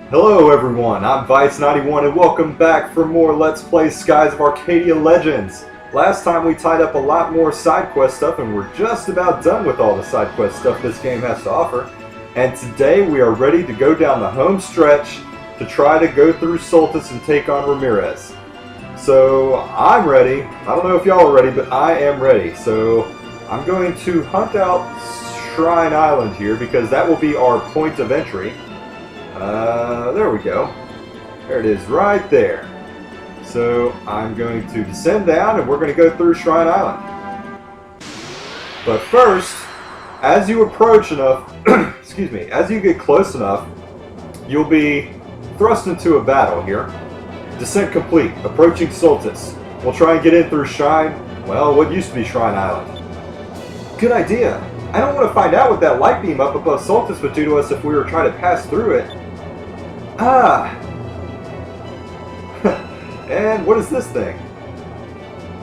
Hello everyone, I'm Vice91 and welcome back for more Let's Play Skies of Arcadia Legends. Last time we tied up a lot more side quest stuff and we're just about done with all the side quest stuff this game has to offer. And today we are ready to go down the home stretch to try to go through Soltis and take on Ramirez. So I'm ready. I don't know if y'all are ready, but I am ready. So I'm going to hunt out Shrine Island here because that will be our point of entry. There we go. There it is, right there. So I'm going to descend down and we're going to go through Shrine Island. But first, as you approach enough, excuse me, as you get close enough, you'll be thrust into a battle here. Descent complete, approaching Soltis. We'll try and get in through Shrine, well, what used to be Shrine Island. Good idea. I don't want to find out what that light beam up above Soltis would do to us if we were trying to pass through it. Ah! And what is this thing?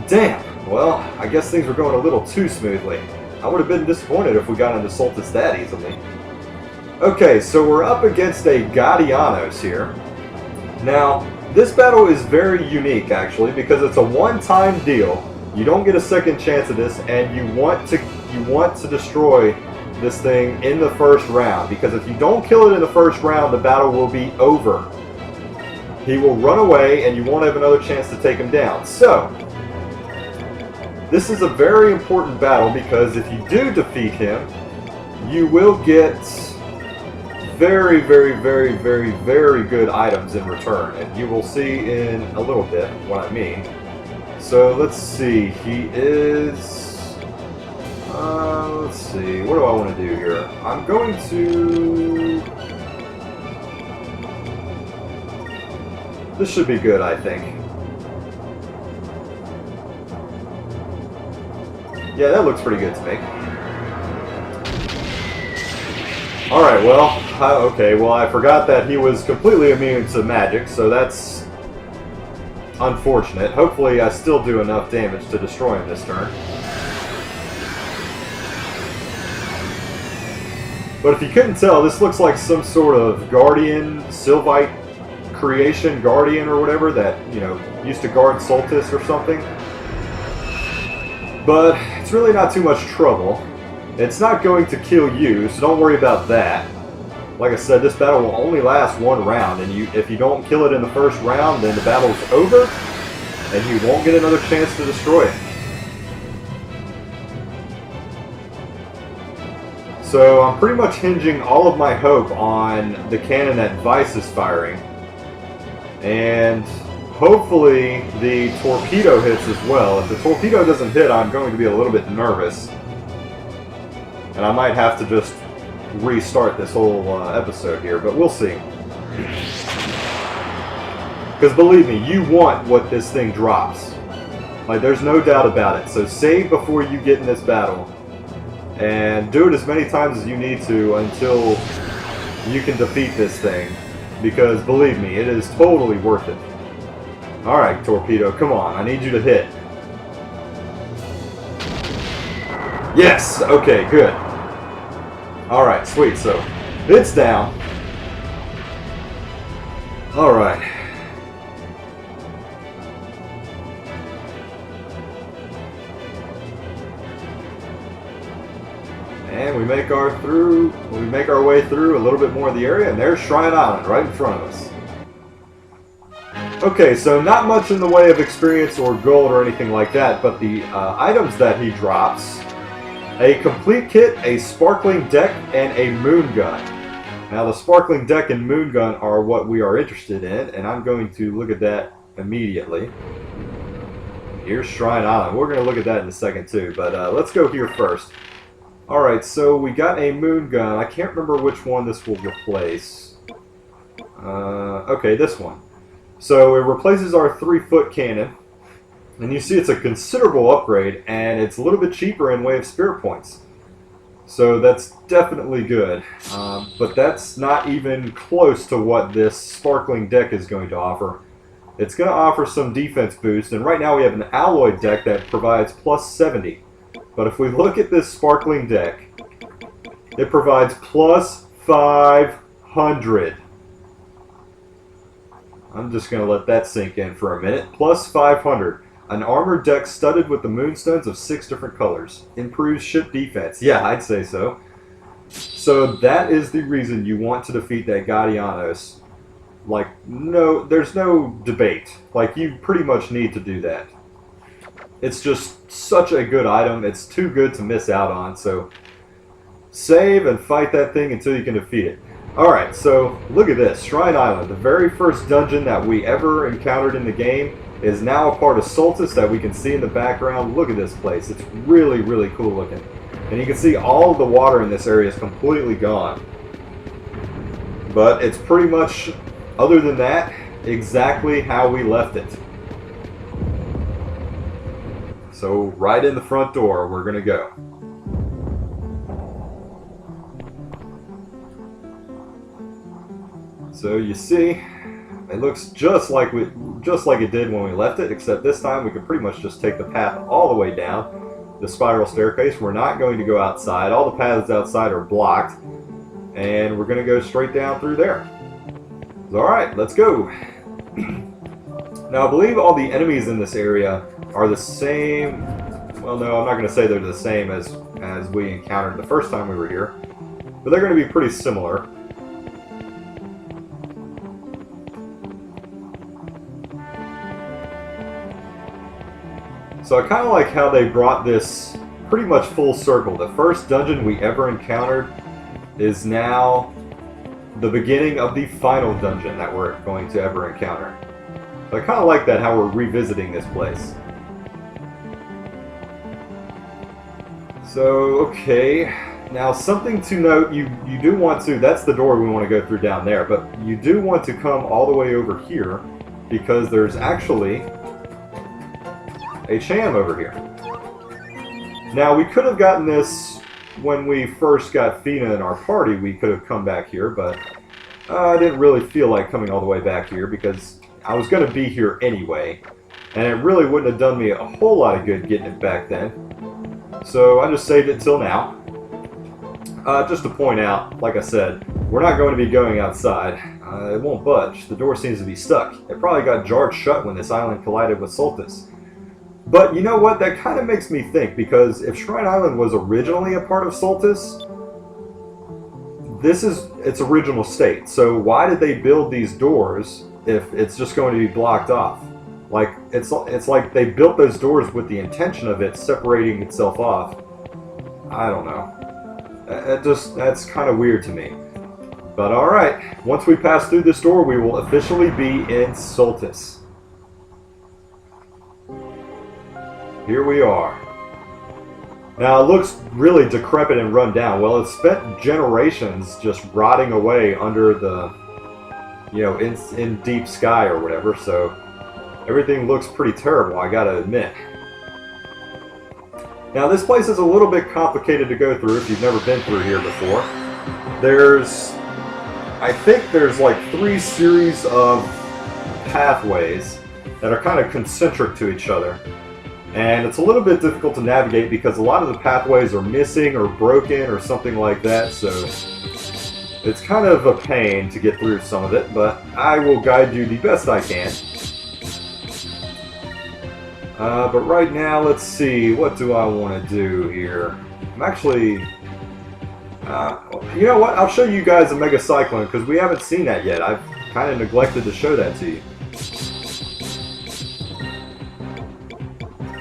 Damn! Well, I guess things were going a little too smoothly. I would have been disappointed if we got into Soltis that easily. Okay, so we're up against a Guardianos here. Now, this battle is very unique actually because it's a one-time deal. You don't get a second chance at this, and you want to destroy this thing in the first round, because if you don't kill it in the first round, the battle will be over. He will run away and you won't have another chance to take him down. So, this is a very important battle because if you do defeat him, you will get very, very, very, very, very good items in return, and you will see in a little bit what I mean. So let's see, he is... let's see, what do I want to do here? I'm going to... This should be good, I think. Yeah, that looks pretty good to me. Alright, well, okay, well I forgot that he was completely immune to magic, so that's unfortunate. Hopefully I still do enough damage to destroy him this turn. But if you couldn't tell, this looks like some sort of Guardian, Sylvite creation Guardian or whatever that, you know, used to guard Soltis or something. But it's really not too much trouble. It's not going to kill you, so don't worry about that. Like I said, this battle will only last one round, and if you don't kill it in the first round, then the battle's over, and you won't get another chance to destroy it. So I'm pretty much hinging all of my hope on the cannon that Vice is firing. And hopefully the torpedo hits as well. If the torpedo doesn't hit, I'm going to be a little bit nervous. And I might have to just restart this whole episode here, but we'll see. Because believe me, you want what this thing drops. Like, there's no doubt about it. So save before you get in this battle. And do it as many times as you need to until you can defeat this thing. Because believe me, it is totally worth it. Alright, torpedo, come on. I need you to hit. Yes! Okay, good. Alright, sweet. So, it's down. Alright. And we make our way through a little bit more of the area, and there's Shrine Island right in front of us. Okay, so not much in the way of experience or gold or anything like that, but the items that he drops: a complete kit, a sparkling deck, and a moon gun. Now the sparkling deck and moon gun are what we are interested in, and I'm going to look at that immediately. Here's Shrine Island. We're going to look at that in a second too, but let's go here first. Alright, so we got a moon gun. I can't remember which one this will replace. Okay, this one. So it replaces our 3-foot cannon. And you see it's a considerable upgrade, and it's a little bit cheaper in way of spirit points. So that's definitely good. But that's not even close to what this sparkling deck is going to offer. It's going to offer some defense boost, and right now we have an alloy deck that provides plus 70. But if we look at this sparkling deck, it provides plus 500. I'm just going to let that sink in for a minute. Plus 500. An armored deck studded with the moonstones of 6 different colors. Improves ship defense. Yeah, I'd say so. So that is the reason you want to defeat that Guardianos. Like, no, there's no debate. Like, you pretty much need to do that. It's just such a good item. It's too good to miss out on. So save and fight that thing until you can defeat it. Alright, so look at this. Shrine Island, the very first dungeon that we ever encountered in the game, is now a part of Soltis that we can see in the background. Look at this place. It's really, really cool looking. And you can see all of the water in this area is completely gone. But it's pretty much, other than that, exactly how we left it. So right in the front door, we're going to go. So you see, it looks just like it did when we left it, except this time we can pretty much just take the path all the way down the spiral staircase. We're not going to go outside. All the paths outside are blocked, and we're going to go straight down through there. Alright, let's go. Now, I believe all the enemies in this area are the same. Well, no, I'm not going to say they're the same as we encountered the first time we were here, but they're going to be pretty similar. So I kind of like how they brought this pretty much full circle. The first dungeon we ever encountered is now the beginning of the final dungeon that we're going to ever encounter. So I kind of like that, how we're revisiting this place. So, okay. Now, something to note, you do want to, that's the door we want to go through down there, but you do want to come all the way over here, because there's actually a sham over here. Now, we could have gotten this when we first got Fina in our party. We could have come back here, but I didn't really feel like coming all the way back here because I was going to be here anyway, and it really wouldn't have done me a whole lot of good getting it back then. So I just saved it till now. Just to point out, like I said, we're not going to be going outside. It won't budge. The door seems to be stuck. It probably got jarred shut when this island collided with Soltis. But you know what? That kind of makes me think, because if Shrine Island was originally a part of Soltis, this is its original state. So why did they build these doors if it's just going to be blocked off? Like, it's like they built those doors with the intention of it separating itself off. I don't know. That's kind of weird to me. But alright, once we pass through this door, we will officially be in Soltis. Here we are. Now, it looks really decrepit and run down. Well, it's spent generations just rotting away under the, you know, in deep sky or whatever, so everything looks pretty terrible, I gotta admit. Now, this place is a little bit complicated to go through if you've never been through here before. I think there's like 3 series of pathways that are kind of concentric to each other. And it's a little bit difficult to navigate because a lot of the pathways are missing or broken or something like that, so it's kind of a pain to get through some of it, but I will guide you the best I can. But right now, let's see, what do I want to do here? I'm actually, you know what, I'll show you guys a Mega Cyclone, because we haven't seen that yet. I've kind of neglected to show that to you.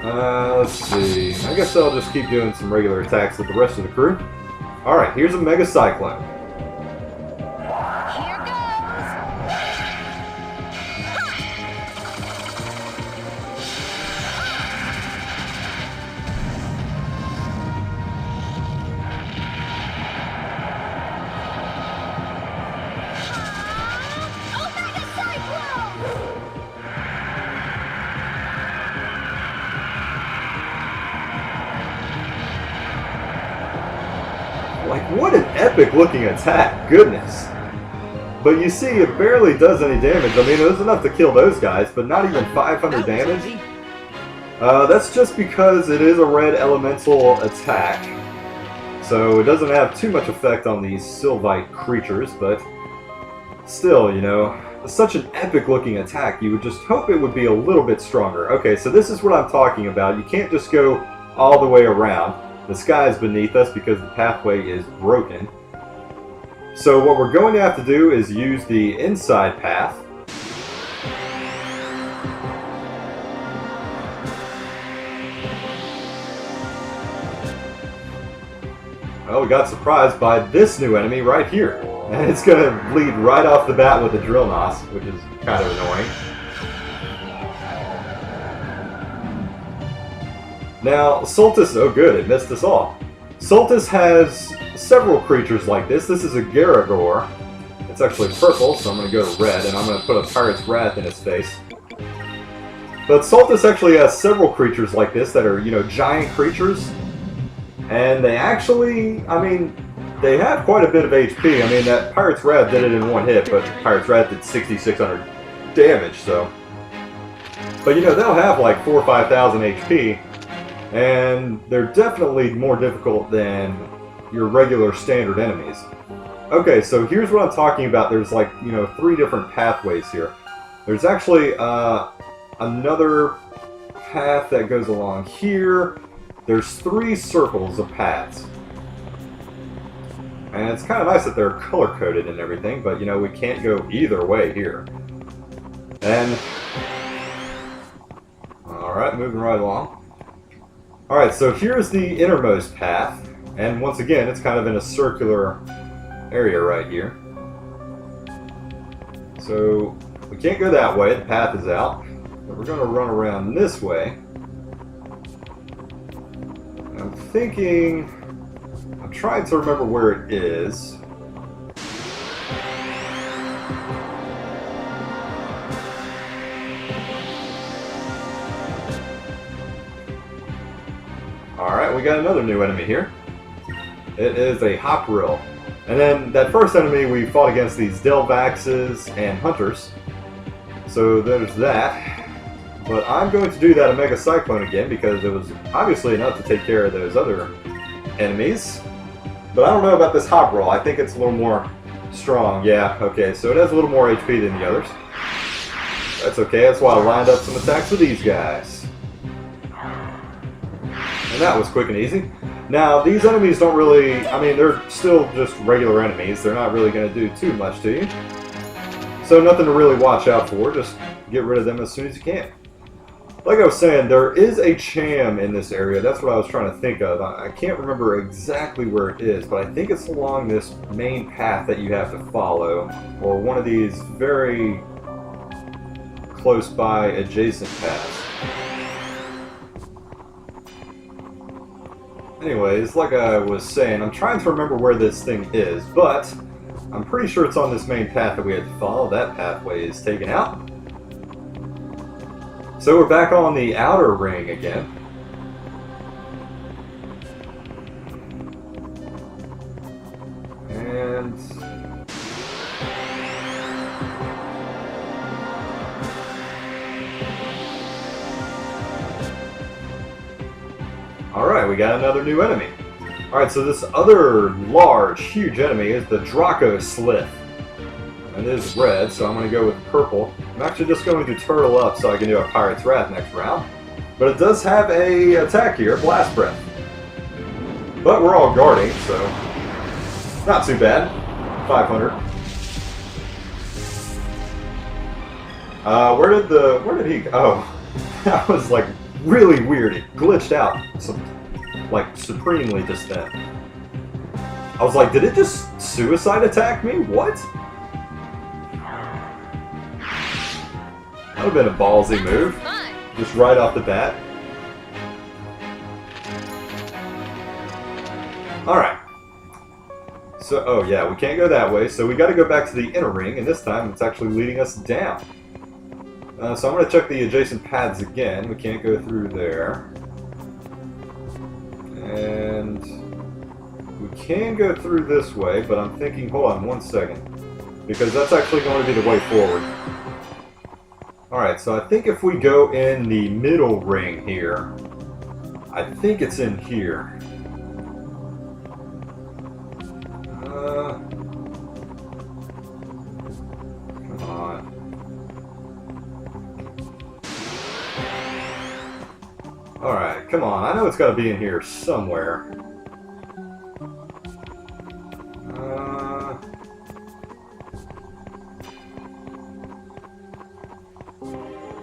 Let's see, I guess I'll just keep doing some regular attacks with the rest of the crew. Alright, here's a Mega Cyclone. Here goes! Omega Cyclone! Like, what an epic looking attack, goodness. But you see, it barely does any damage. I mean, it was enough to kill those guys, but not even 500 damage. That's just because it is a red elemental attack. So it doesn't have too much effect on these Sylvite creatures, but still, you know, such an epic looking attack, you would just hope it would be a little bit stronger. Okay, so this is what I'm talking about. You can't just go all the way around. The sky is beneath us because the pathway is broken. So what we're going to have to do is use the inside path. Well, we got surprised by this new enemy right here. And it's going to lead right off the bat with a drill nos, which is kind of annoying. Now, Soltis, oh good, it missed us all. Soltis has several creatures like this. This is a Garagor. It's actually purple, so I'm going to go to red, and I'm going to put a Pirate's Wrath in its face. But Soltis actually has several creatures like this that are, you know, giant creatures. And they actually, I mean, they have quite a bit of HP. I mean, that Pirate's Wrath did it in one hit, but Pirate's Wrath did 6,600 damage, so. But, you know, they'll have like 4,000 or 5,000 HP. And they're definitely more difficult than your regular standard enemies. Okay, so here's what I'm talking about. There's like, you know, 3 different pathways here. There's actually another path that goes along here. There's 3 circles of paths. And it's kind of nice that they're color-coded and everything, but, you know, we can't go either way here. And, alright, moving right along. Alright, so here's the innermost path, and once again, it's kind of in a circular area right here. So, we can't go that way, the path is out, but we're going to run around this way. And I'm thinking, I'm trying to remember where it is. Alright, we got another new enemy here. It is a Hoprill. And then that first enemy we fought against these Delvaxes and Hunters. So there's that. But I'm going to do that Omega Cyclone again because it was obviously enough to take care of those other enemies. But I don't know about this Hoprill. I think it's a little more strong. Yeah, okay, so it has a little more HP than the others. That's okay, that's why I lined up some attacks with these guys. And that was quick and easy. Now, these enemies don't really, I mean, they're still just regular enemies. They're not really going to do too much to you. So nothing to really watch out for. Just get rid of them as soon as you can. Like I was saying, there is a Cham in this area. That's what I was trying to think of. I can't remember exactly where it is, but I think it's along this main path that you have to follow. Or one of these very close by adjacent paths. Anyways, like I was saying, I'm trying to remember where this thing is, but I'm pretty sure it's on this main path that we had to follow. That pathway is taken out. So we're back on the outer ring again. And alright, we got another new enemy. Alright, so this other large, huge enemy is the Draco Slith. And it is red, so I'm going to go with purple. I'm actually just going to turtle up so I can do a Pirate's Wrath next round. But it does have a attack here, Blast Breath. But we're all guarding, so not too bad. 500. Where did he go? Oh, that was like really weird. It glitched out like supremely just then. I was like, did it just suicide attack me? What? That would have been a ballsy move. Just right off the bat. Alright. So, oh yeah, we can't go that way, so we gotta go back to the inner ring, and this time it's actually leading us down. So I'm gonna check the adjacent paths again. We can't go through there. And we can go through this way, but I'm thinking, hold on one second, because that's actually going to be the way forward. Alright, so I think if we go in the middle ring here, I think it's in here. Come on. Come on, I know it's got to be in here somewhere.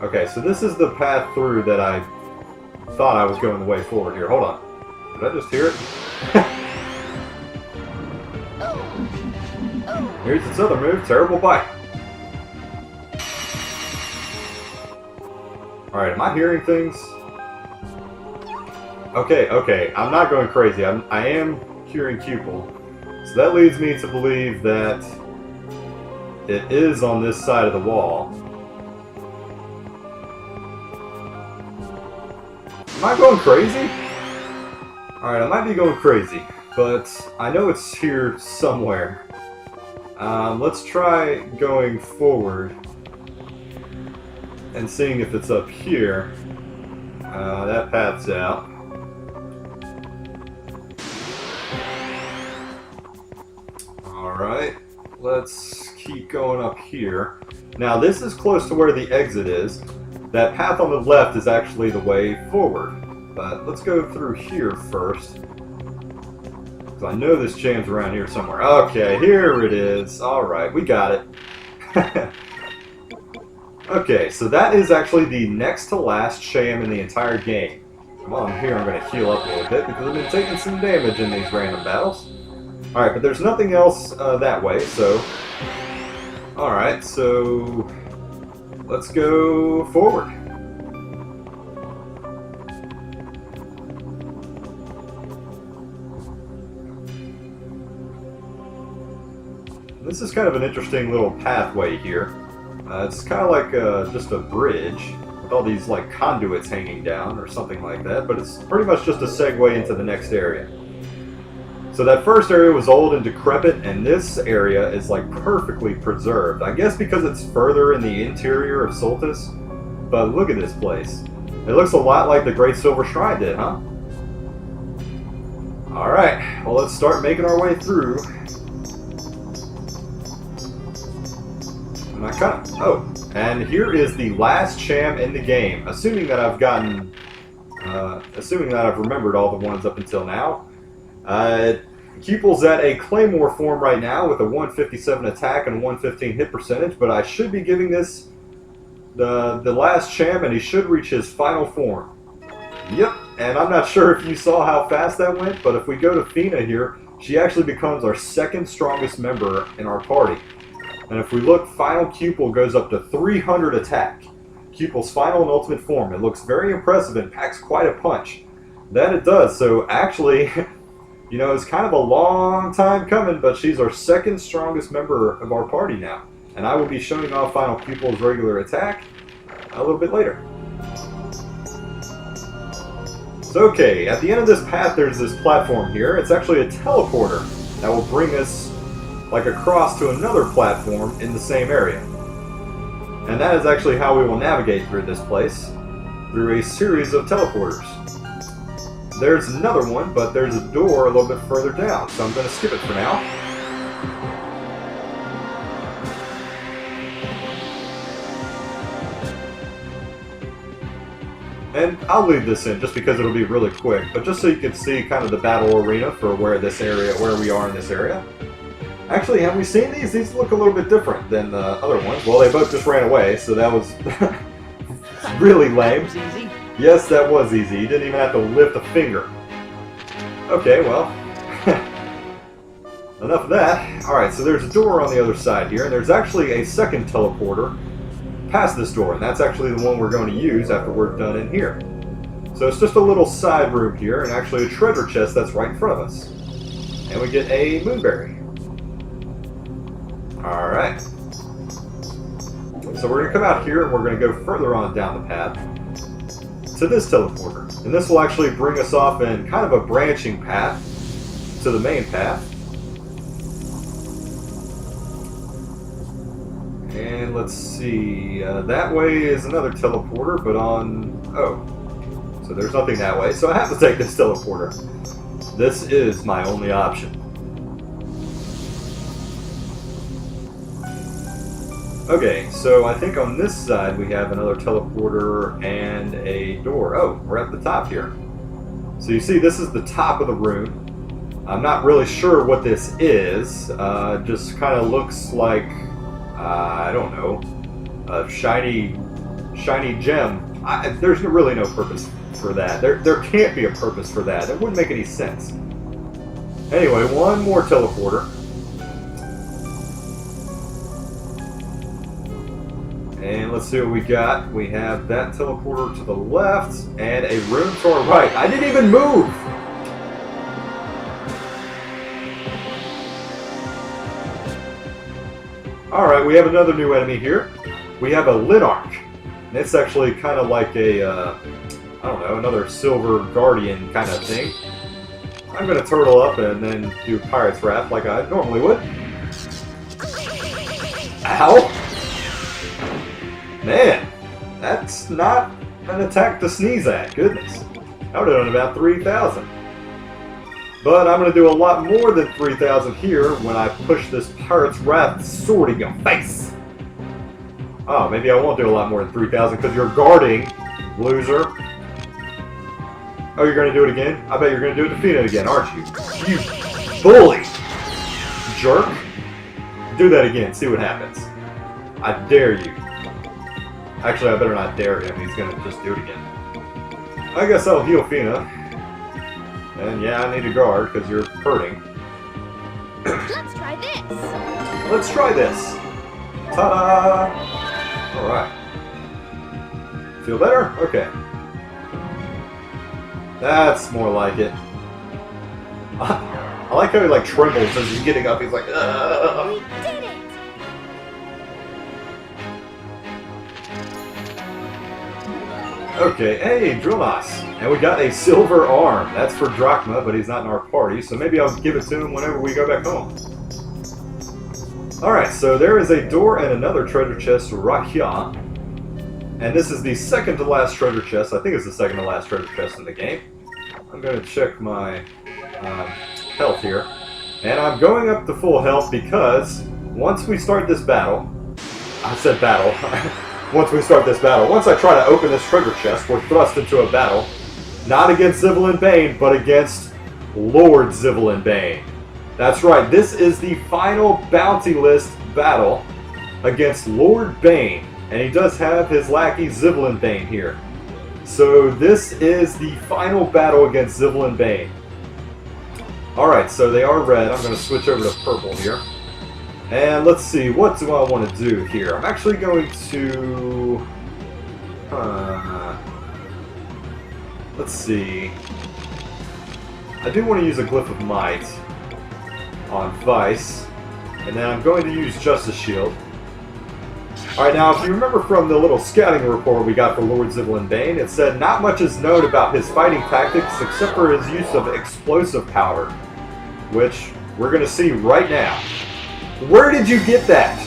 Okay, so this is the path through that I thought I was going the way forward here. Hold on. Did I just hear it? Here's its other move, Terrible Bite. Alright, am I hearing things? Okay, I'm not going crazy. I am hearing Cupel. So that leads me to believe that it is on this side of the wall. Am I going crazy? Alright, I might be going crazy, but I know it's here somewhere. Let's try going forward and seeing if it's up here. That path's out. Alright, let's keep going up here. Now this is close to where the exit is. That path on the left is actually the way forward. But let's go through here first. Because I know this jam's around here somewhere. Okay, here it is. Alright, we got it. Okay, so that is actually the next to last sham in the entire game. While I'm here, I'm going to heal up a little bit because I've been taking some damage in these random battles. Alright, but there's nothing else that way, so... Alright, so... let's go forward. This is kind of an interesting little pathway here. It's kind of like just a bridge with all these like conduits hanging down or something like that, but it's pretty much just a segue into the next area. So that first area was old and decrepit, and this area is like perfectly preserved. I guess because it's further in the interior of Soltis, but look at this place. It looks a lot like the Great Silver Shrine did, huh? Alright, well let's start making our way through. And I kind of... oh, and here is the last sham in the game. Assuming that I've gotten... assuming that I've remembered all the ones up until now. Cupel's at a Claymore form right now with a 157 attack and a 115 hit percentage, but I should be giving this the last sham, and he should reach his final form. Yep, and I'm not sure if you saw how fast that went, but if we go to Fina here, she actually becomes our second strongest member in our party. And if we look, final Cupel goes up to 300 attack. Cupel's final and ultimate form. It looks very impressive and packs quite a punch. That it does, so actually, you know, it's kind of a long time coming, but she's our second strongest member of our party now. And I will be showing off final Cupel's regular attack a little bit later. So okay, at the end of this path there's this platform here. It's actually a teleporter that will bring us like across to another platform in the same area. And that is actually how we will navigate through this place, through a series of teleporters. There's another one, but there's a door a little bit further down, so I'm going to skip it for now. And I'll leave this in just because it'll be really quick, but just so you can see kind of the battle arena for where we are in this area. Actually, have we seen these? These look a little bit different than the other ones. Well, they both just ran away, so that was really lame. That was easy. Yes, that was easy. You didn't even have to lift a finger. Okay, well, enough of that. Alright, so there's a door on the other side here, and there's actually a second teleporter past this door, and that's actually the one we're going to use after we're done in here. So it's just a little side room here, and actually a treasure chest that's right in front of us. And we get a moonberry. Alright. So we're going to come out here, and we're going to go further on down the path to this teleporter. And this will actually bring us off in kind of a branching path to the main path. And let's see, that way is another teleporter, but on... oh, so there's nothing that way, so I have to take this teleporter. This is my only option. Okay, so I think on this side we have another teleporter and a door. Oh, we're at the top here. So you see, this is the top of the room. I'm not really sure what this is. Just kind of looks like, I don't know, a shiny gem. There's really no purpose for that. There can't be a purpose for that. It wouldn't make any sense. Anyway, one more teleporter. And let's see what we got. We have that teleporter to the left and a room to our right. I didn't even move! Alright, we have another new enemy here. We have a Linarch. And it's actually kind of like a, I don't know, another silver guardian kind of thing. I'm going to turtle up and then do Pirate's Wrath like I normally would. Ow! Man, that's not an attack to sneeze at. Goodness. I would have done about 3,000. But I'm going to do a lot more than 3,000 here when I push this Pirate's Wrath sword in your face. Oh, maybe I won't do a lot more than 3,000 because you're guarding, loser. Oh, you're going to do it again? I bet you're going to do it to Fina again, aren't you? You bully! Jerk. Do that again, see what happens. I dare you. Actually, I better not dare him. He's going to just do it again. I guess I'll heal Fina. And yeah, I need to guard because you're hurting. Let's try this. Let's try this. Ta-da! Alright. Feel better? Okay. That's more like it. I like how he like trembles as he's getting up. He's like, ugh. We did it! Okay, hey, Drilmas. And we got a silver arm. That's for Drachma, but he's not in our party, so maybe I'll give it to him whenever we go back home. Alright, so there is a door and another treasure chest right here. And this is the second to last treasure chest. I think it's the second to last treasure chest in the game. I'm going to check my health here. And I'm going up to full health because once we start this battle... I said battle. Once we start this battle. Once I try to open this treasure chest, we're thrust into a battle. Not against Zivil and Bane, but against Lord Zivil and Bane. That's right, this is the final bounty list battle against Lord Bane. And he does have his lackey Zivil and Bane here. So this is the final battle against Zivil and Bane. Alright, so they are red. I'm going to switch over to purple here. And let's see, what do I want to do here? I'm actually going to... let's see. I do want to use a Glyph of Might on Vice. And then I'm going to use Justice Shield. Alright, now if you remember from the little scouting report we got for Lord Zivil and Bane, it said not much is known about his fighting tactics except for his use of explosive powder. Which we're going to see right now. Where did you get that?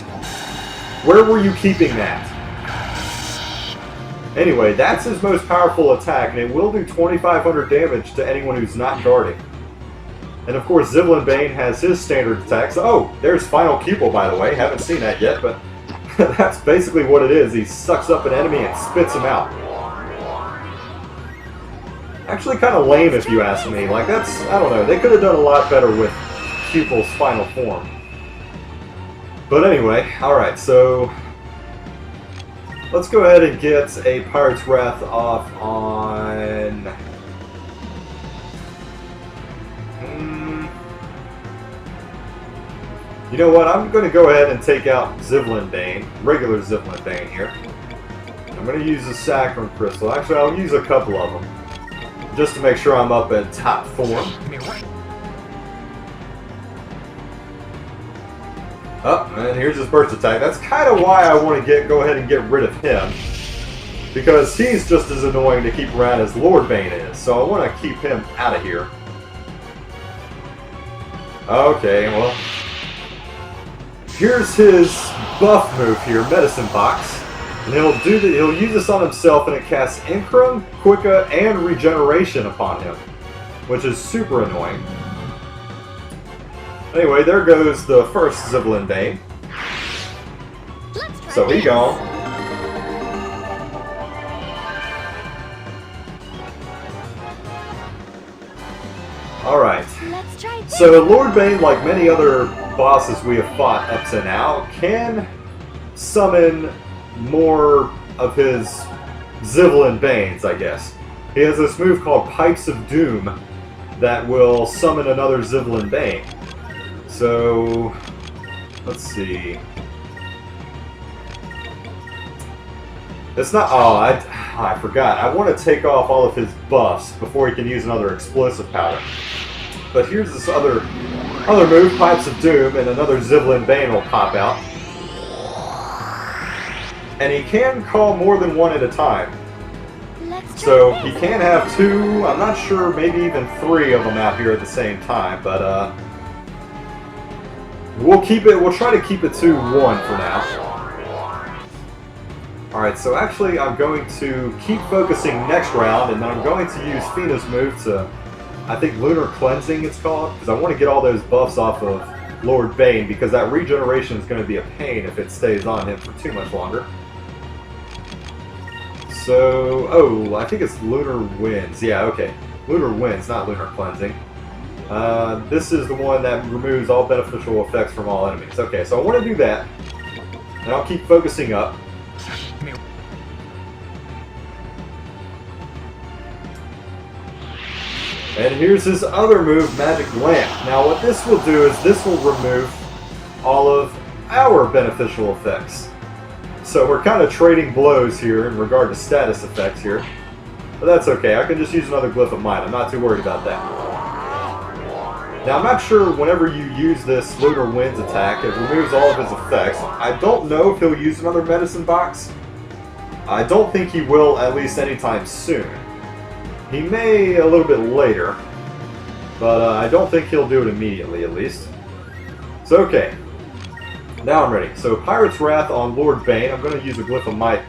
Where were you keeping that? Anyway, that's his most powerful attack, and it will do 2,500 damage to anyone who's not guarding. And of course, Zivil and Bane has his standard attacks. Oh, there's Final Keeple, by the way. Haven't seen that yet, but that's basically what it is. He sucks up an enemy and spits him out. Actually kind of lame if you ask me. Like, that's, I don't know, they could have done a lot better with Keeple's final form. But anyway, alright, so let's go ahead and get a Pirate's Wrath off on... You know what, I'm going to go ahead and take out Zivil and Bane, regular Zivil and Bane here. I'm going to use a Saccharin Crystal. Actually, I'll use a couple of them, just to make sure I'm up at top form. Oh, and here's his burst attack. That's kind of why I want to go ahead and get rid of him. Because he's just as annoying to keep around as Lord Bane is. So I want to keep him out of here. Okay, well... Here's his buff move here, Medicine Box. And he'll use this on himself and it casts Incrum, Quicka, and Regeneration upon him. Which is super annoying. Anyway, there goes the first Zivil and Bane. So he gone. Alright. Let's try this. So Lord Bane, like many other bosses we have fought up to now, can summon more of his Zivelin Banes, I guess. He has this move called Pipes of Doom that will summon another Zivelin Bane. So, let's see. It's not... Oh, I forgot. I want to take off all of his buffs before he can use another explosive powder. But here's this other move, Pipes of Doom, and another Zivelin Bane will pop out. And he can call more than one at a time. So he can have two, I'm not sure, maybe even three of them out here at the same time, but we'll try to keep it to one for now. Alright, so actually I'm going to keep focusing next round, and then I'm going to use Fina's move to, I think Lunar Cleansing it's called, because I want to get all those buffs off of Lord Bane, because that regeneration is going to be a pain if it stays on him for too much longer. So, oh, I think it's Lunar Winds. Yeah, okay. Lunar Winds, not Lunar Cleansing. This is the one that removes all beneficial effects from all enemies. Okay, so I want to do that. And I'll keep focusing up. And here's his other move, Magic Lamp. Now what this will do is this will remove all of our beneficial effects. So we're kind of trading blows here in regard to status effects here. But that's okay, I can just use another Glyph of Might. I'm not too worried about that. Now I'm not sure whenever you use this Lunar Winds attack, it removes all of his effects. I don't know if he'll use another medicine box. I don't think he will, at least anytime soon. He may a little bit later, but I don't think he'll do it immediately, at least. So, okay. Now I'm ready. So, Pirate's Wrath on Lord Bane. I'm going to use a Glyph of Might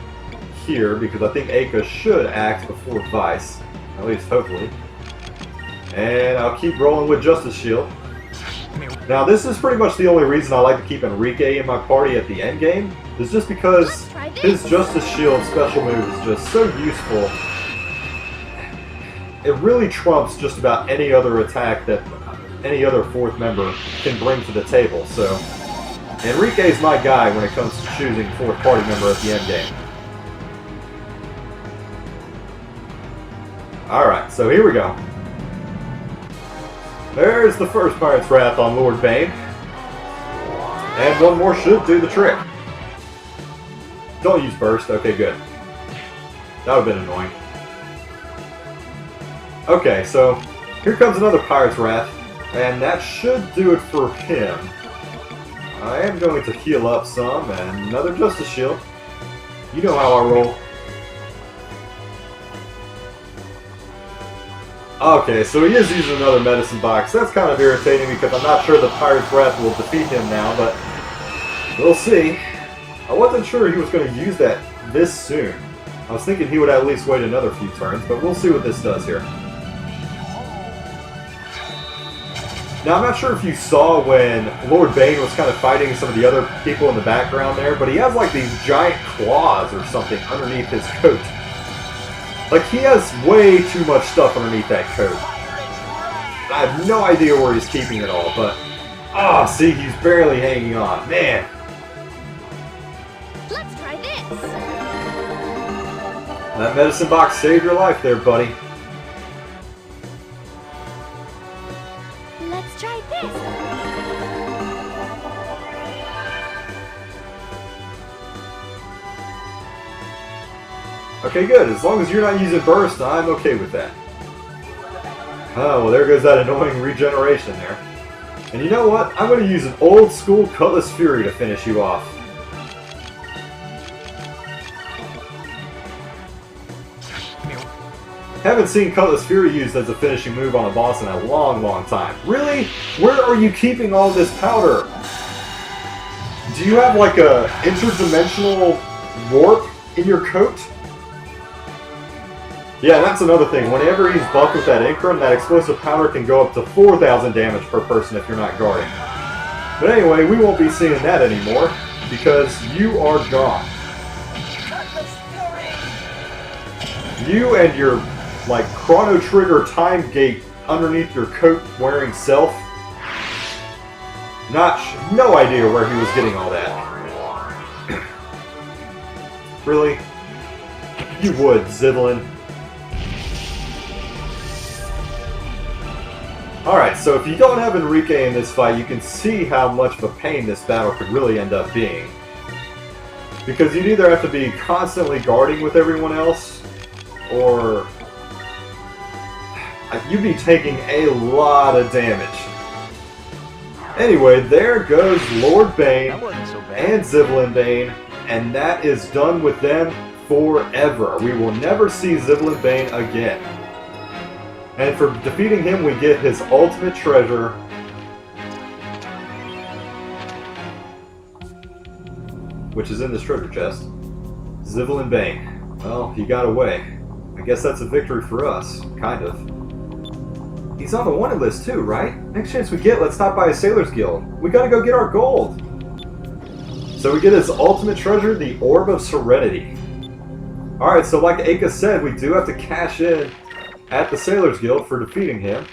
here, because I think Aka should act before Vice. At least, hopefully. And I'll keep rolling with Justice Shield. Now, this is pretty much the only reason I like to keep Enrique in my party at the end game. It's just because his Justice Shield special move is just so useful. It really trumps just about any other attack that any other fourth member can bring to the table. So, Enrique's my guy when it comes to choosing fourth party member at the end game. Alright, so here we go. There's the first Pirate's Wrath on Lord Bane. And one more should do the trick. Don't use Burst. Okay, good. That would have been annoying. Okay, so here comes another Pirate's Wrath, and that should do it for him. I am going to heal up some, and another Justice Shield. You know how I roll. Okay, so he is using another medicine box. That's kind of irritating because I'm not sure the Pirate's Wrath will defeat him now, but we'll see. I wasn't sure he was going to use that this soon. I was thinking he would at least wait another few turns, but we'll see what this does here. Now, I'm not sure if you saw when Lord Bane was kind of fighting some of the other people in the background there, but he has like these giant claws or something underneath his coat. Like, he has way too much stuff underneath that coat. I have no idea where he's keeping it all, but... Ah, see, he's barely hanging on. Man! Let's try this. That medicine box saved your life there, buddy. Let's try this. Okay, good. As long as you're not using Burst, I'm okay with that. Oh, well, there goes that annoying regeneration there. And you know what? I'm going to use an old school Cutlass Fury to finish you off. Haven't seen Cutlass Fury used as a finishing move on a boss in a long, long time. Really? Where are you keeping all this powder? Do you have like a interdimensional warp in your coat? Yeah, that's another thing. Whenever he's buffed with that Incrum, that explosive powder can go up to 4,000 damage per person if you're not guarding. But anyway, we won't be seeing that anymore because you are gone. You and your like Chrono Trigger time gate underneath your coat wearing self. No idea where he was getting all that. Really? You would, Zivlin. Alright, so if you don't have Enrique in this fight, you can see how much of a pain this battle could really end up being. Because you'd either have to be constantly guarding with everyone else, or you'd be taking a lot of damage. Anyway, there goes Lord Bane and Zivlin Bane, and that is done with them forever. We will never see Zivlin Bane again. And for defeating him, we get his ultimate treasure, which is in this treasure chest. Zivlin Bane. Well, he got away. I guess that's a victory for us, kind of. He's on the wanted list too, right? Next chance we get, let's stop by a Sailor's Guild. We gotta go get our gold. So we get his ultimate treasure, the Orb of Serenity. Alright, so like Aka said, we do have to cash in at the Sailor's Guild for defeating him.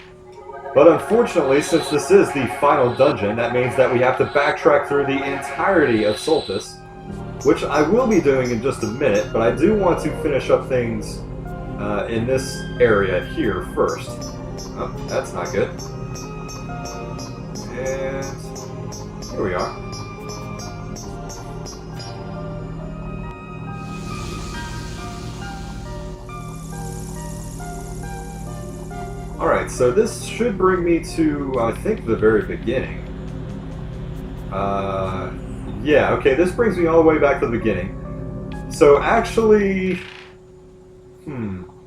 But unfortunately, since this is the final dungeon, that means that we have to backtrack through the entirety of Soltis, which I will be doing in just a minute, but I do want to finish up things in this area here first. Oh, that's not good. And here we are. Alright, so this should bring me to, I think, the very beginning. Yeah, okay, this brings me all the way back to the beginning. So actually,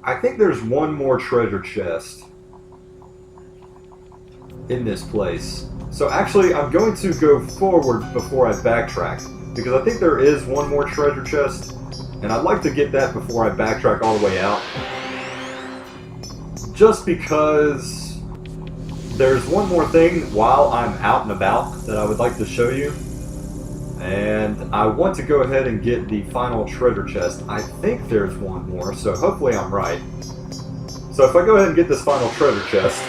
I think there's one more treasure chest in this place. So actually, I'm going to go forward before I backtrack, because I think there is one more treasure chest, and I'd like to get that before I backtrack all the way out. Just because there's one more thing while I'm out and about that I would like to show you. And I want to go ahead and get the final treasure chest. I think there's one more, so hopefully I'm right. So if I go ahead and get this final treasure chest,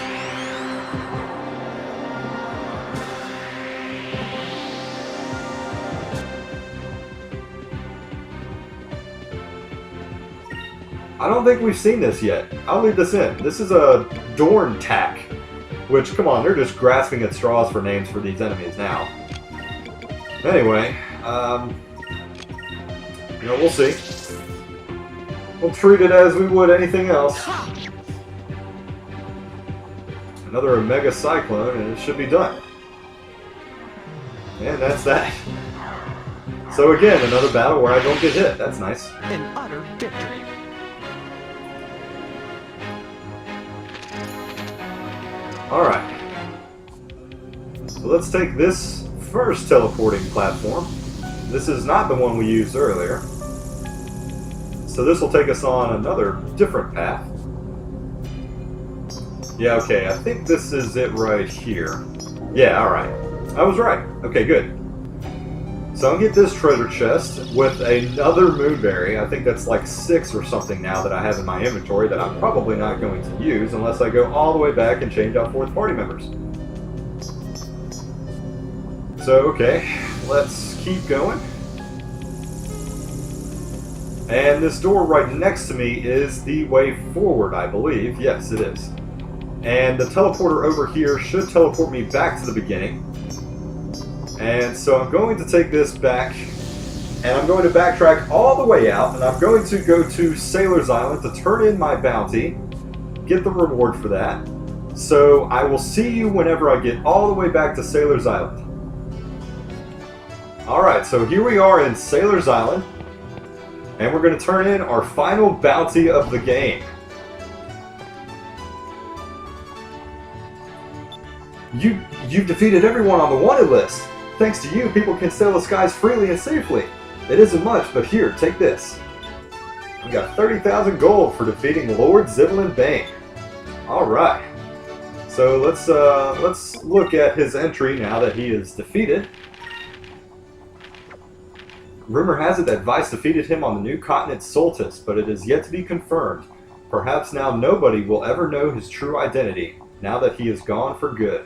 I don't think we've seen this yet. I'll leave this in. This is a Dorn Tack, which, come on, they're just grasping at straws for names for these enemies now. Anyway, you know, we'll see. We'll treat it as we would anything else. Another Omega Cyclone, and it should be done. And that's that. So again, another battle where I don't get hit. That's nice. An utter victory. Alright. So let's take this first teleporting platform. This is not the one we used earlier. So this will take us on another different path. Yeah, okay, I think this is it right here. Yeah, alright. I was right. Okay, good. So I'll get this treasure chest with another moonberry. I think that's like 6 or something now that I have in my inventory that I'm probably not going to use unless I go all the way back and change out 4th party members. So, okay, let's keep going. And this door right next to me is the way forward, I believe. Yes, it is. And the teleporter over here should teleport me back to the beginning. And so I'm going to take this back, and I'm going to backtrack all the way out, and I'm going to go to Sailor's Island to turn in my bounty, get the reward for that. So I will see you whenever I get all the way back to Sailor's Island. Alright, so here we are in Sailor's Island, and we're going to turn in our final bounty of the game. You've defeated everyone on the wanted list. Thanks to you, people can sail the skies freely and safely. It isn't much, but here, take this. We got 30,000 gold for defeating Lord Zivlin Bane. Alright. So let's look at his entry now that he is defeated. Rumor has it that Vice defeated him on the new continent Soltis, but it is yet to be confirmed. Perhaps now nobody will ever know his true identity. now that he is gone for good.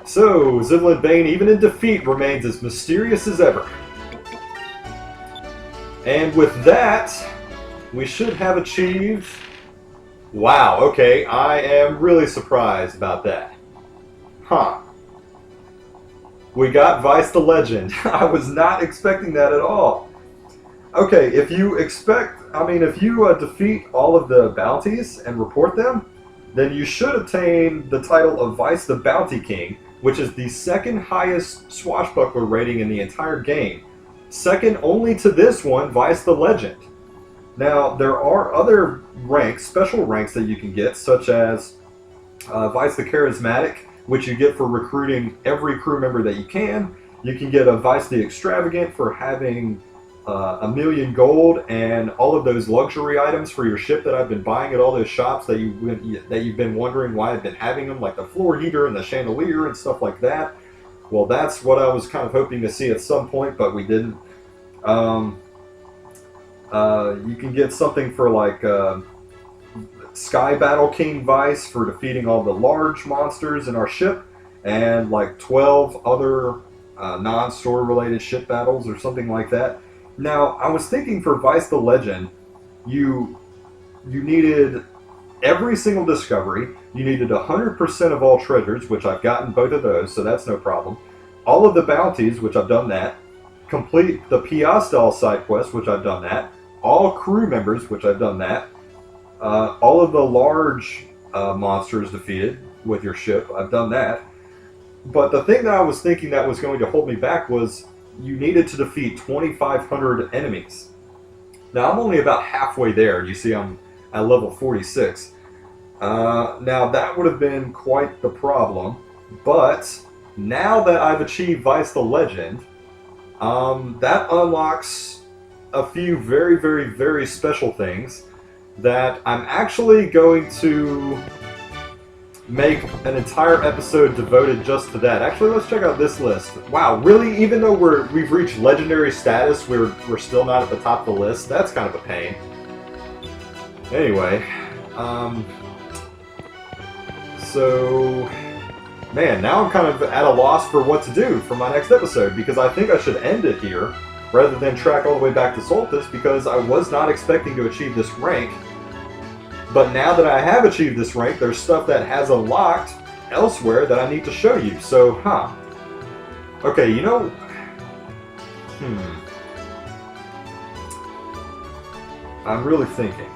So, Zivlin Bane, even in defeat, remains as mysterious as ever. And with that, we should have achieved... Wow, okay, I am really surprised about that. Huh. We got Vice the Legend. I was not expecting that at all. Okay, if you defeat all of the bounties and report them, then you should obtain the title of Vice the Bounty King, which is the second highest swashbuckler rating in the entire game. Second only to this one, Vice the Legend. Now, there are other ranks, special ranks that you can get, such as Vice the Charismatic, which you get for recruiting every crew member that you can. You can get a Vice the Extravagant for having 1,000,000 gold and all of those luxury items for your ship that I've been buying at all those shops that you've been wondering why I've been having them, like the floor heater and the chandelier and stuff like that. Well, that's what I was kind of hoping to see at some point, but we didn't. You can get something for like Sky Battle King Vice for defeating all the large monsters in our ship, and like 12 other non-story related ship battles or something like that. Now, I was thinking for Vice the Legend, you needed every single discovery, you needed 100% of all treasures, which I've gotten both of those, so that's no problem. All of the bounties, which I've done that. Complete the Piastel side quest, which I've done that. All crew members, which I've done that. All of the large monsters defeated with your ship, I've done that. But the thing that I was thinking that was going to hold me back was you needed to defeat 2,500 enemies. Now, I'm only about halfway there. You see, I'm at level 46. Now, that would have been quite the problem. But now that I've achieved Vice the Legend, that unlocks a few very, very, very special things that I'm actually going to make an entire episode devoted just to that. Actually, let's check out this list. Wow, really? Even though we've reached legendary status, we're still not at the top of the list? That's kind of a pain. Anyway, so... Man, now I'm kind of at a loss for what to do for my next episode, because I think I should end it here, rather than track all the way back to Soltis, because I was not expecting to achieve this rank. But now that I have achieved this rank, there's stuff that has unlocked elsewhere that I need to show you. So, okay, you know... I'm really thinking.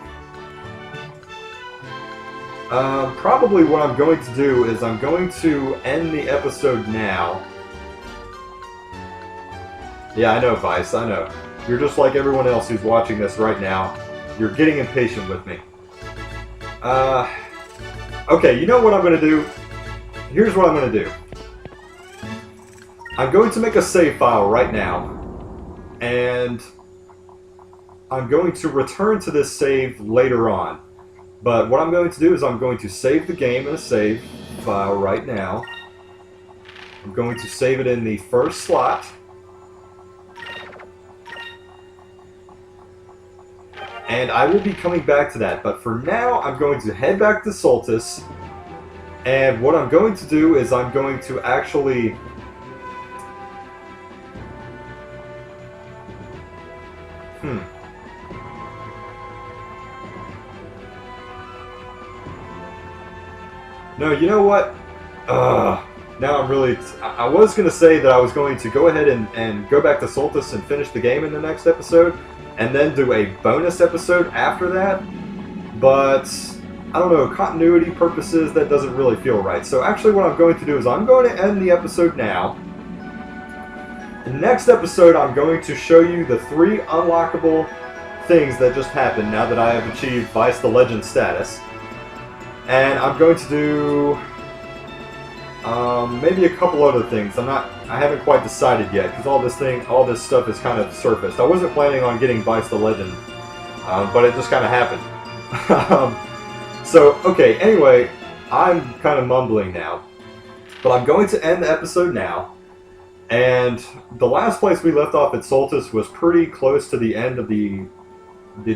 Probably what I'm going to do is I'm going to end the episode now. Yeah, I know, Vice, I know. You're just like everyone else who's watching this right now. You're getting impatient with me. Okay, you know what I'm going to do? Here's what I'm going to do. I'm going to make a save file right now, and I'm going to return to this save later on. But what I'm going to do is I'm going to save the game in a save file right now. I'm going to save it in the first slot. And I will be coming back to that, but for now I'm going to head back to Soltis, and what I'm going to do is I'm going to actually... No, you know what? Now I'm really... I was going to say that I was going to go ahead and go back to Soltis and finish the game in the next episode, and then do a bonus episode after that, but I don't know, continuity purposes, that doesn't really feel right. So actually what I'm going to do is I'm going to end the episode now. The next episode I'm going to show you the 3 unlockable things that just happened now that I have achieved Vice the Legend status. And I'm going to do maybe a couple other things. I haven't quite decided yet, because all this stuff is kind of surfaced. I wasn't planning on getting Vice the Legend, but it just kind of happened. So, okay, anyway, I'm kind of mumbling now, but I'm going to end the episode now. And the last place we left off at Soltis was pretty close to the end of the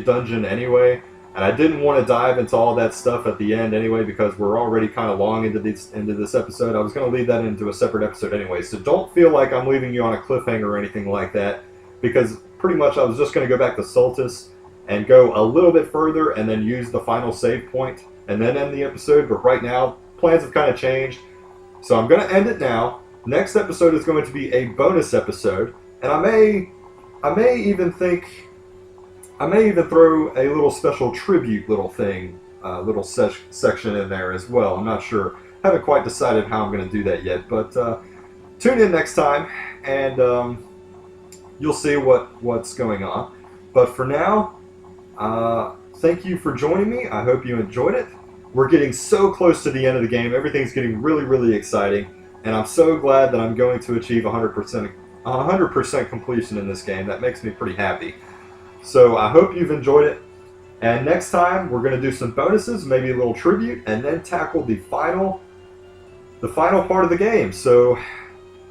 dungeon anyway. And I didn't want to dive into all that stuff at the end anyway because we're already kind of long into this episode. I was going to leave that into a separate episode anyway. So don't feel like I'm leaving you on a cliffhanger or anything like that, because pretty much I was just going to go back to Soltis and go a little bit further and then use the final save point and then end the episode. But right now, plans have kind of changed. So I'm going to end it now. Next episode is going to be a bonus episode. And I may even throw a little special tribute little thing, little section in there as well. I'm not sure. Haven't quite decided how I'm going to do that yet. But tune in next time, and you'll see what's going on. But for now, thank you for joining me. I hope you enjoyed it. We're getting so close to the end of the game. Everything's getting really, really exciting. And I'm so glad that I'm going to achieve 100% completion in this game. That makes me pretty happy. So I hope you've enjoyed it. And next time, we're going to do some bonuses, maybe a little tribute, and then tackle the final part of the game. So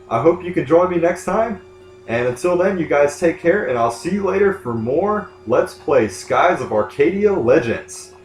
I hope you can join me next time. And until then, you guys take care, and I'll see you later for more Let's Play Skies of Arcadia Legends.